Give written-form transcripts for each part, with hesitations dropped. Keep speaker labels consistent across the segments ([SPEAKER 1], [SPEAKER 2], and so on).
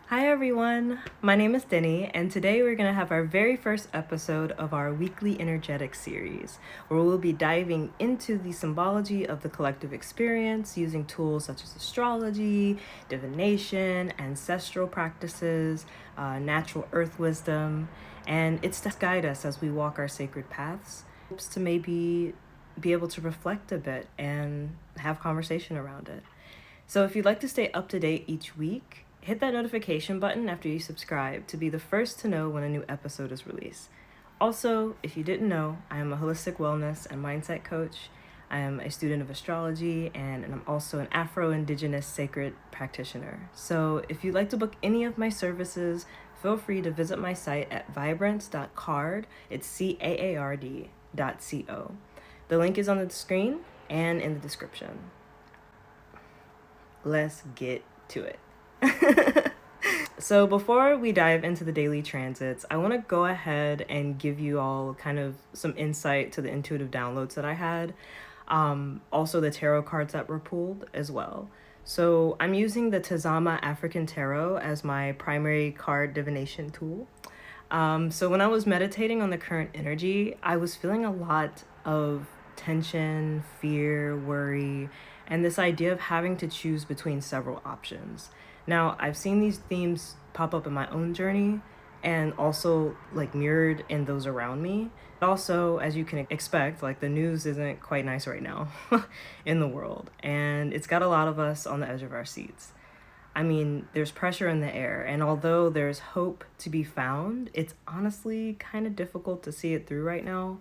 [SPEAKER 1] Hi everyone, my name is DENI, and today we're going to have our very first episode of our weekly energetic series, where we'll be diving into the symbology of the collective experience using tools such as astrology, divination, ancestral practices, natural earth wisdom, and it's to guide us as we walk our sacred paths, hopes to maybe be able to reflect a bit and have conversation around it. So if you'd like to stay up to date each week, hit that notification button after you subscribe to be the first to know when a new episode is released. Also, if you didn't know, I am a holistic wellness and mindset coach. I am a student of astrology, and I'm also an Afro-Indigenous sacred practitioner. So if you'd like to book any of my services, feel free to visit my site at vibrense.card. It's CAARD.co. The link is on the screen and in the description. Let's get to it. So before we dive into the daily transits, I want to go ahead and give you all kind of some insight to the intuitive downloads that I had. Also the tarot cards that were pulled as well. So I'm using the Tazama African Tarot as my primary card divination tool. So when I was meditating on the current energy, I was feeling a lot of tension, fear, worry, and this idea of having to choose between several options. Now, I've seen these themes pop up in my own journey and also like mirrored in those around me. Also, as you can expect, like the news isn't quite nice right now in the world, and it's got a lot of us on the edge of our seats. I mean, there's pressure in the air, and although there's hope to be found, it's honestly kind of difficult to see it through right now.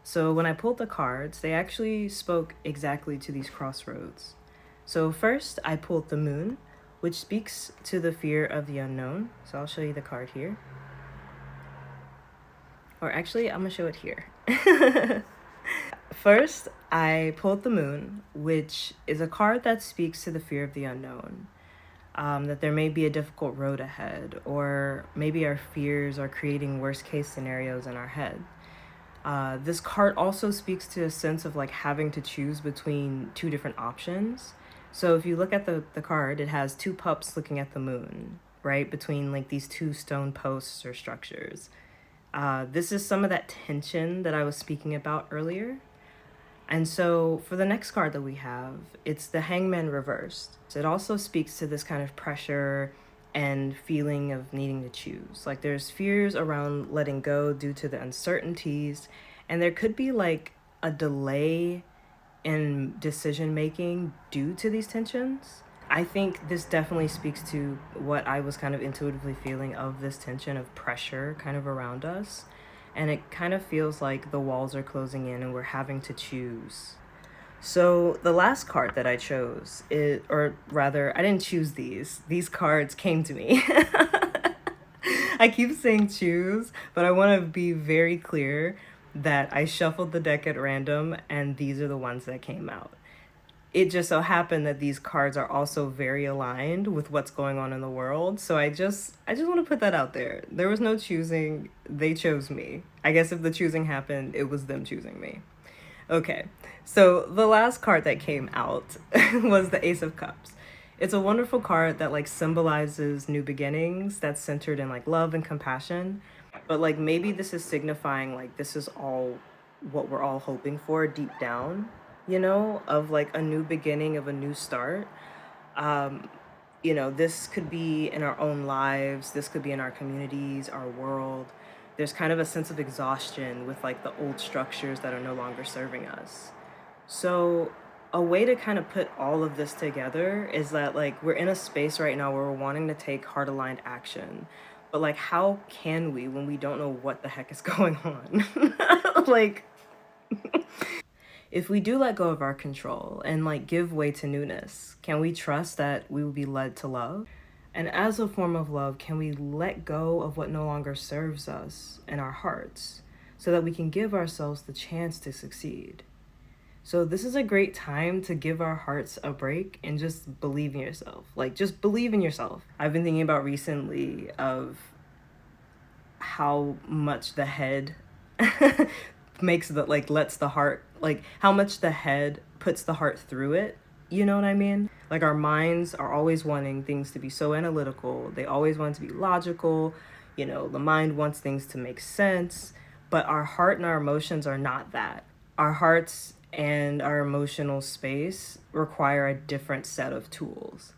[SPEAKER 1] So when I pulled the cards, they actually spoke exactly to these crossroads. So first, I pulled the moon, which speaks to the fear of the unknown. So I'll show you the card here. Or actually, I'm gonna show it here. First, I pulled the moon, which is a card that speaks to the fear of the unknown. That there may be a difficult road ahead, or maybe our fears are creating worst case scenarios in our head. This card also speaks to a sense of like having to choose between two different options. So if you look at the card, it has two pups looking at the moon, right? Between like these two stone posts or structures. This is some of that tension that I was speaking about earlier. And so for the next card that we have, it's the Hangman reversed. So it also speaks to this kind of pressure and feeling of needing to choose. Like there's fears around letting go due to the uncertainties, and there could be like a delay in decision making due to these tensions. I think this definitely speaks to what I was kind of intuitively feeling of this tension of pressure kind of around us. And it kind of feels like the walls are closing in and we're having to choose. So the last card that I chose is, or rather, I didn't choose these. These cards came to me. I keep saying choose, but I want to be very clear that I shuffled the deck at random and these are the ones that came out. It just so happened that these cards are also very aligned with what's going on in the world. So I just want to put that out there. There was no choosing. They chose me. I guess if the choosing happened, it was them choosing me. Okay, so the last card that came out was the Ace of Cups. It's a wonderful card that like symbolizes new beginnings, that's centered in like love and compassion. But like maybe this is signifying like this is all what we're all hoping for deep down, you know, of like a new beginning, of a new start. This could be in our own lives, this could be in our communities, our world. There's kind of a sense of exhaustion with like the old structures that are no longer serving us. So a way to kind of put all of this together is that like we're in a space right now where we're wanting to take heart aligned action. But like how can we when we don't know what the heck is going on? Like if we do let go of our control and like give way to newness, can we trust that we will be led to love? And as a form of love, can we let go of what no longer serves us in our hearts so that we can give ourselves the chance to succeed? So this is a great time to give our hearts a break and just believe in yourself. Like just believe in yourself. I've been thinking about recently of how much the head makes the like lets the heart, like how much the head puts the heart through it, You know what I mean? Like our minds are always wanting things to be so analytical. They always want to be logical. You know, the mind wants things to make sense, but our heart and our emotions are not that. Our hearts and our emotional space require a different set of tools.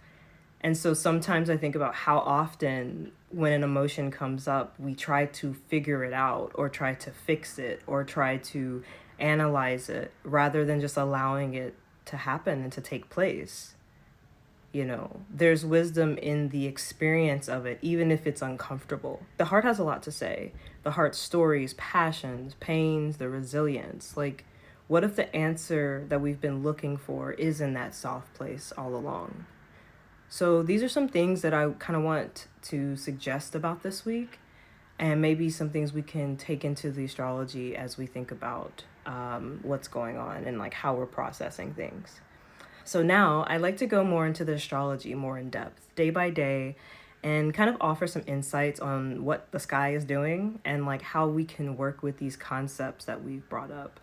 [SPEAKER 1] And so sometimes I think about how often when an emotion comes up, we try to figure it out or try to fix it or try to analyze it rather than just allowing it to happen and to take place. You know, there's wisdom in the experience of it, even if it's uncomfortable. The heart has a lot to say. The heart's stories, passions, pains, the resilience. Like, what if the answer that we've been looking for is in that soft place all along? So these are some things that I kind of want to suggest about this week, and maybe some things we can take into the astrology as we think about what's going on and like how we're processing things. So now I'd like to go more into the astrology more in depth, day by day, and kind of offer some insights on what the sky is doing and like how we can work with these concepts that we've brought up.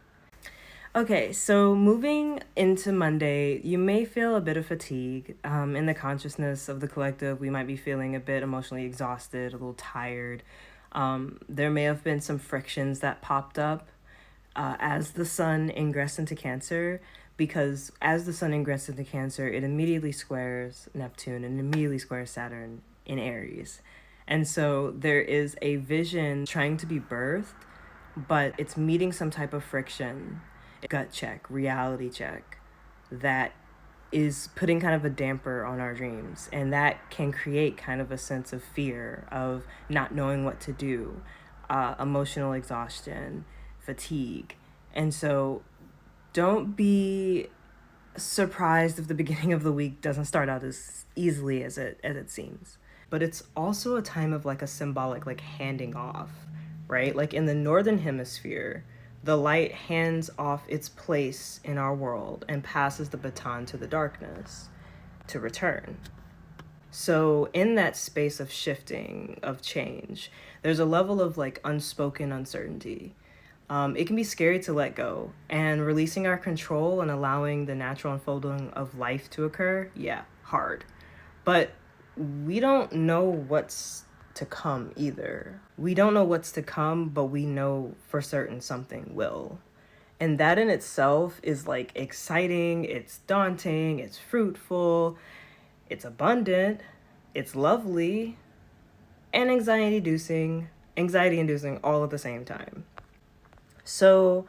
[SPEAKER 1] Okay, so moving into Monday, you may feel a bit of fatigue. In the consciousness of the collective, we might be feeling a bit emotionally exhausted, a little tired. There may have been some frictions that popped up as the sun ingressed into Cancer, because as the sun ingressed into Cancer, it immediately squares Neptune and immediately squares Saturn in Aries. And so there is a vision trying to be birthed, but it's meeting some type of friction, gut check, reality check, that is putting kind of a damper on our dreams. And that can create kind of a sense of fear, of not knowing what to do, emotional exhaustion, fatigue. And so don't be surprised if the beginning of the week doesn't start out as easily as it seems. But it's also a time of like a symbolic like handing off, right? Like in the northern hemisphere, the light hands off its place in our world and passes the baton to the darkness to return. So in that space of shifting, of change, there's a level of like unspoken uncertainty. It can be scary to let go, and releasing our control and allowing the natural unfolding of life to occur, yeah, hard. But we don't know what's to come either. We don't know what's to come, but we know for certain something will. And that in itself is like exciting, it's daunting, it's fruitful, it's abundant, it's lovely, and anxiety inducing all at the same time. So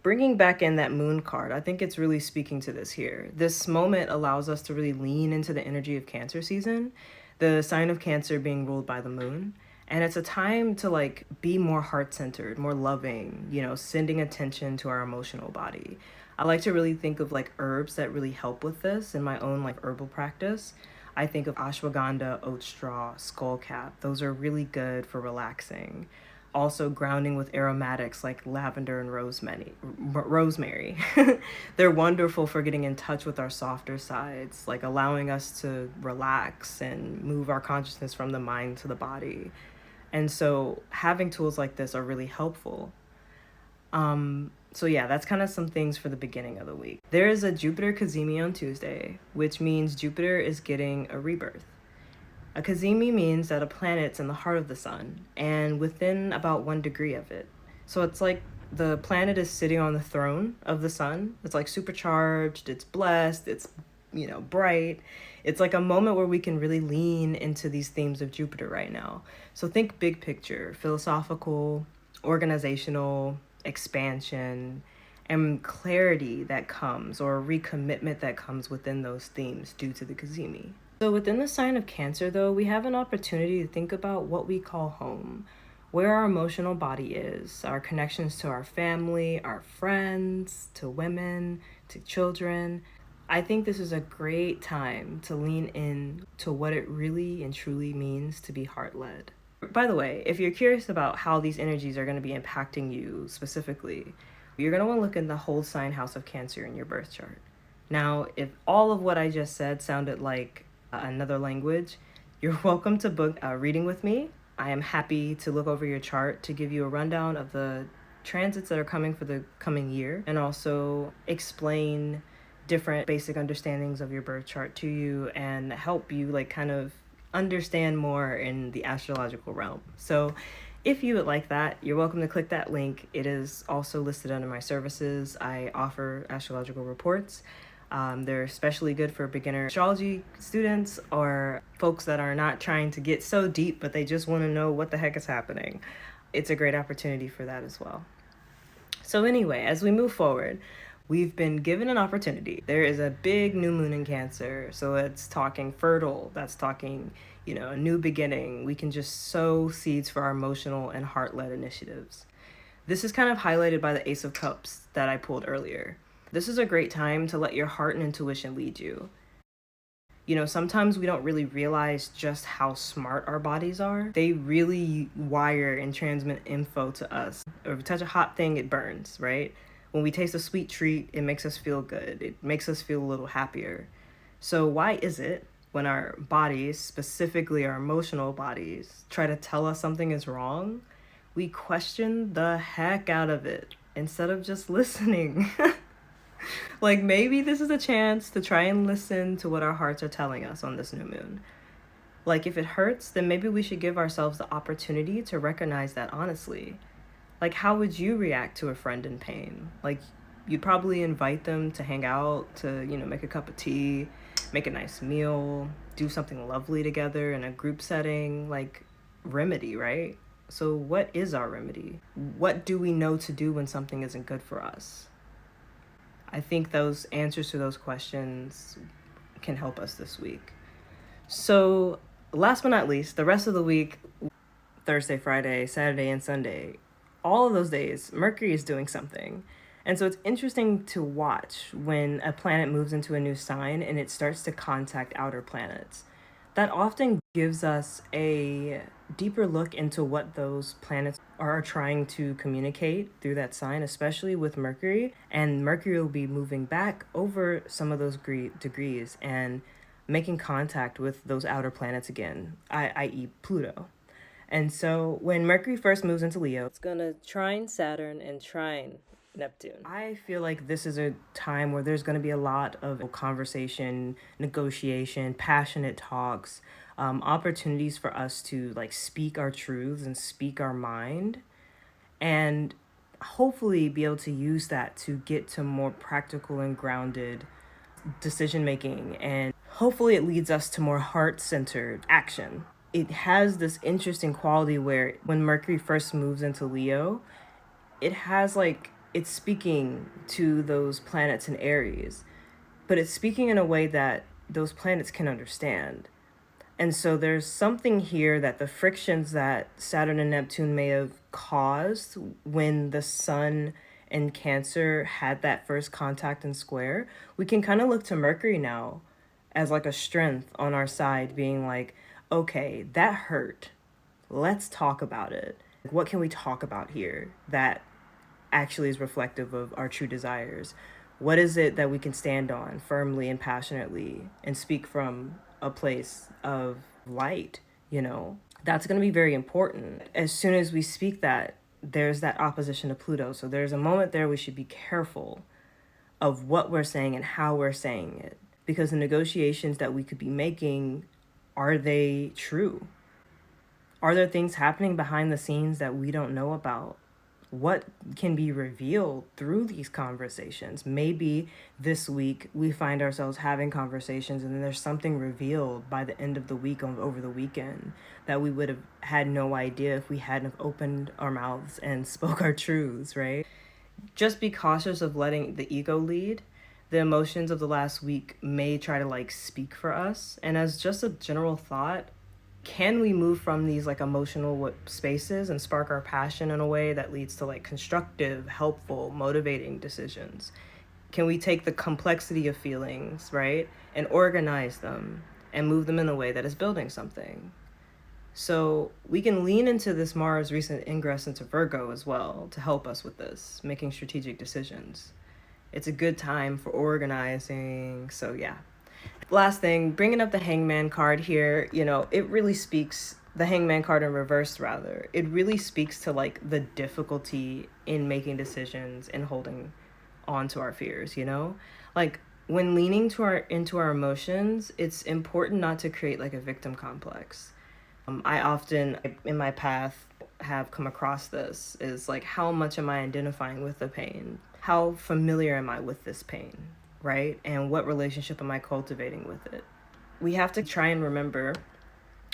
[SPEAKER 1] bringing back in that moon card, I think it's really speaking to this here. This moment allows us to really lean into the energy of Cancer season, the sign of Cancer being ruled by the moon. And it's a time to like be more heart-centered, more loving, you know, sending attention to our emotional body. I like to really think of like herbs that really help with this in my own like herbal practice. I think of ashwagandha, oat straw, skullcap. Those are really good for relaxing. Also grounding with aromatics like lavender and rosemary. They're wonderful for getting in touch with our softer sides, like allowing us to relax and move our consciousness from the mind to the body. And so having tools like this are really helpful. So yeah, that's kind of some things for the beginning of the week. There is a Jupiter Cazimi on Tuesday, which means Jupiter is getting a rebirth. A Cazimi means that a planet's in the heart of the sun and within about 1 degree of it. So it's like the planet is sitting on the throne of the sun. It's like supercharged, it's blessed, it's, you know, bright. It's like a moment where we can really lean into these themes of Jupiter right now. So think big picture, philosophical, organizational, expansion, and clarity that comes, or recommitment that comes within those themes due to the Cazimi. So within the sign of Cancer, though, we have an opportunity to think about what we call home, where our emotional body is, our connections to our family, our friends, to women, to children. I think this is a great time to lean in to what it really and truly means to be heart-led. By the way, if you're curious about how these energies are going to be impacting you specifically, you're going to want to look in the whole sign house of Cancer in your birth chart. Now, if all of what I just said sounded like another language, you're welcome to book a reading with me. I am happy to look over your chart to give you a rundown of the transits that are coming for the coming year and also explain different basic understandings of your birth chart to you and help you like kind of understand more in the astrological realm. So if you would like that, you're welcome to click that link. It is also listed under my services. I offer astrological reports. They're especially good for beginner astrology students or folks that are not trying to get so deep, but they just want to know what the heck is happening. It's a great opportunity for that as well. So anyway, as we move forward, we've been given an opportunity. There is a big new moon in Cancer. So that's talking fertile. That's talking, a new beginning. We can just sow seeds for our emotional and heart-led initiatives. This is kind of highlighted by the Ace of Cups that I pulled earlier. This is a great time to let your heart and intuition lead you. Sometimes we don't really realize just how smart our bodies are. They really wire and transmit info to us. If we touch a hot thing, it burns, right? When we taste a sweet treat, it makes us feel good. It makes us feel a little happier. So why is it when our bodies, specifically our emotional bodies, try to tell us something is wrong, we question the heck out of it instead of just listening? Like maybe this is a chance to try and listen to what our hearts are telling us on this new moon. Like if it hurts, then maybe we should give ourselves the opportunity to recognize that honestly. Like how would you react to a friend in pain? Like you'd probably invite them to hang out, to, make a cup of tea, make a nice meal, do something lovely together in a group setting, like remedy, right? So what is our remedy? What do we know to do when something isn't good for us? I think those answers to those questions can help us this week. So last but not least, the rest of the week, Thursday, Friday, Saturday, and Sunday, all of those days, Mercury is doing something. And so it's interesting to watch when a planet moves into a new sign and it starts to contact outer planets. That often gives us a deeper look into what those planets are trying to communicate through that sign, especially with Mercury. And Mercury will be moving back over some of those degrees and making contact with those outer planets again, i.e. Pluto. And so when Mercury first moves into Leo, it's going to trine Saturn and trine Neptune. I feel like this is a time where there's going to be a lot of conversation, negotiation, passionate talks, opportunities for us to like speak our truths and speak our mind, and hopefully be able to use that to get to more practical and grounded decision making, and hopefully it leads us to more heart-centered action. It has this interesting quality where when Mercury first moves into Leo, it has like, it's speaking to those planets in Aries, but it's speaking in a way that those planets can understand. And so there's something here that the frictions that Saturn and Neptune may have caused when the Sun and Cancer had that first contact and square, we can kind of look to Mercury now as like a strength on our side, being like, okay, that hurt. Let's talk about it. What can we talk about here that actually is reflective of our true desires? What is it that we can stand on firmly and passionately and speak from a place of light? That's going to be very important. As soon as we speak that, there's that opposition to Pluto. So there's a moment there we should be careful of what we're saying and how we're saying it, because the negotiations that we could be making, are they true? Are there things happening behind the scenes that we don't know about? What can be revealed through these conversations? Maybe this week we find ourselves having conversations and then there's something revealed by the end of the week over the weekend that we would have had no idea if we hadn't have opened our mouths and spoke our truths, right? Just be cautious of letting the ego lead. The emotions of the last week may try to like speak for us. And as just a general thought, can we move from these like emotional spaces and spark our passion in a way that leads to like constructive, helpful, motivating decisions? Can we take the complexity of feelings, right, and organize them and move them in a way that is building something? So we can lean into this Mars recent ingress into Virgo as well to help us with this, making strategic decisions. It's a good time for organizing. So yeah. Last thing, bringing up the Hangman card here, it really speaks, the Hangman card in reverse rather, it really speaks to like the difficulty in making decisions and holding on to our fears, Like when leaning into our emotions, it's important not to create like a victim complex. I often in my path have come across this is like, how much am I identifying with the pain? How familiar am I with this pain, right? And what relationship am I cultivating with it? We have to try and remember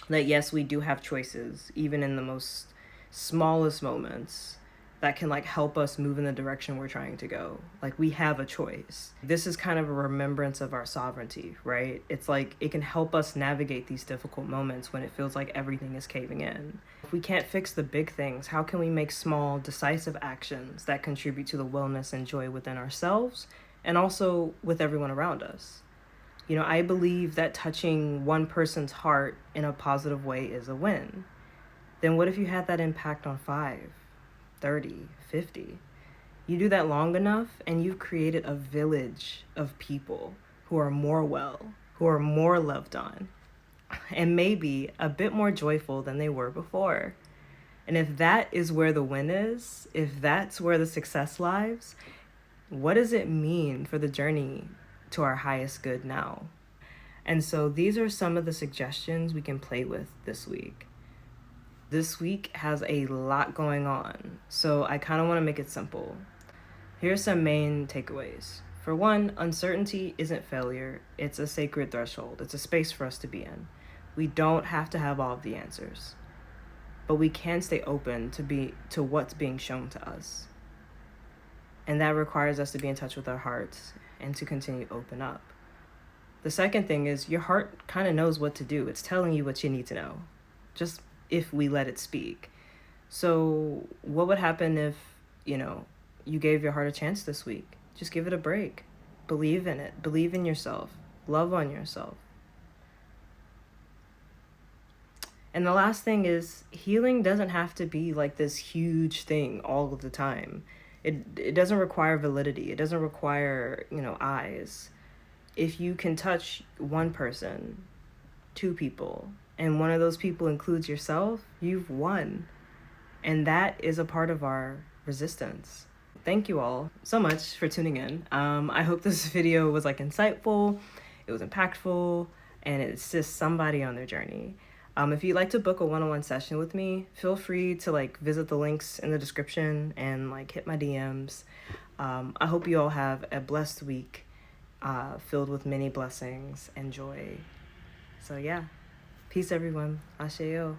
[SPEAKER 1] that yes, we do have choices, even in the most smallest moments, that can like help us move in the direction we're trying to go. Like, we have a choice. This is kind of a remembrance of our sovereignty, right? It's like it can help us navigate these difficult moments when it feels like everything is caving in. If we can't fix the big things, how can we make small, decisive actions that contribute to the wellness and joy within ourselves and also with everyone around us? You know, I believe that touching one person's heart in a positive way is a win. Then what if you had that impact on 5, 30, 50? You do that long enough and you've created a village of people who are more well, who are more loved on, and maybe a bit more joyful than they were before. And if that is where the win is, if that's where the success lies, what does it mean for the journey to our highest good now? And so these are some of the suggestions we can play with this week. This week has a lot going on, so I kind of want to make it simple. Here's some main takeaways. For one, uncertainty isn't failure. It's a sacred threshold. It's a space for us to be in. We don't have to have all of the answers, but we can stay open to what's being shown to us. And that requires us to be in touch with our hearts and to continue to open up. The second thing is your heart kind of knows what to do. It's telling you what you need to know, just if we let it speak. So what would happen if, you gave your heart a chance this week? Just give it a break. Believe in it. Believe in yourself. Love on yourself. And the last thing is, healing doesn't have to be like this huge thing all of the time. It doesn't require validity. It doesn't require, eyes. If you can touch one person, 2 people, and one of those people includes yourself, you've won. And that is a part of our resistance. Thank you all so much for tuning in. I hope this video was like insightful, it was impactful, and it assists somebody on their journey. If you'd like to book a one-on-one session with me, feel free to like visit the links in the description and like hit my DMs. I hope you all have a blessed week, filled with many blessings and joy. So yeah, peace everyone. Asheo.